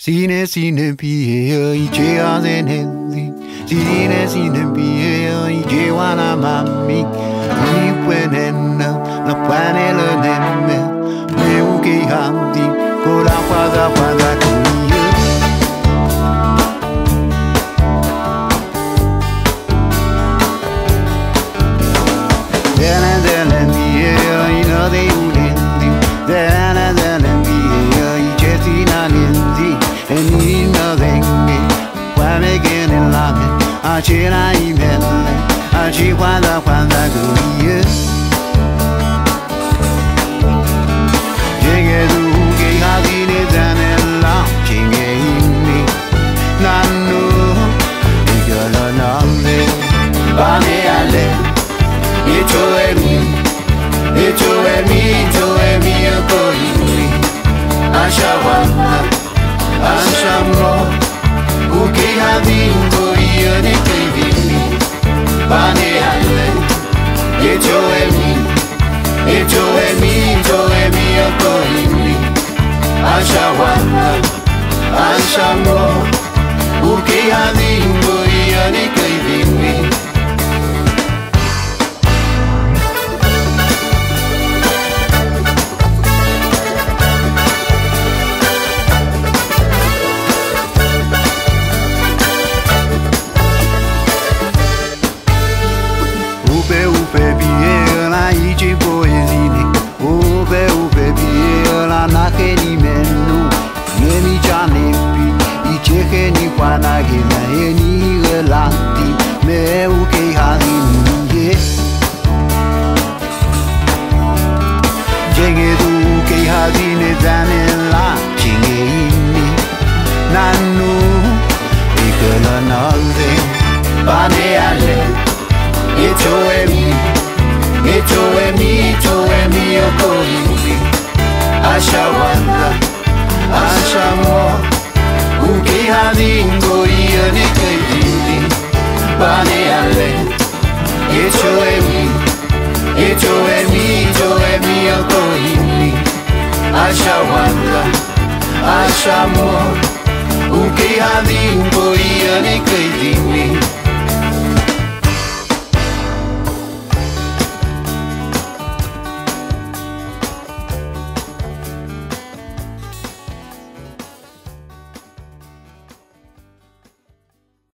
Sine pie iche azenezi. Sine pie iche wana mami. Ni puenena na puanele neme. Me uke handi kola paza kuye. Dele pie ina de ulendi. Dele pie iche sina lenzi. Enina dengue, wame gene lame, achira imele, achi kwanda kuye. Jenge duke hazine zanella, jenge imi, nanu, igala nande, bane ale, ito emi yoko imi, ashawana. Ashamo, uke hadingo ione kevini, bane ale, eto emi yoko imi, ashawana, ashamo, uke hadingo ione kevini. Upe pie la ichi poesini. Upe pie la nakeni menu. Yeni janepi ichi keni kwana gina yeni gelati me uke hazini ye. Jenge du uke hazini zanela chinge ini nanu ikela nalde bane ale. Ito emi yoko imi, ashawana, ashamo, uke hadingo ione kevini, bane ale. Ito emi yoko imi, ashawana, ashamo, uke hadingo ione kevini.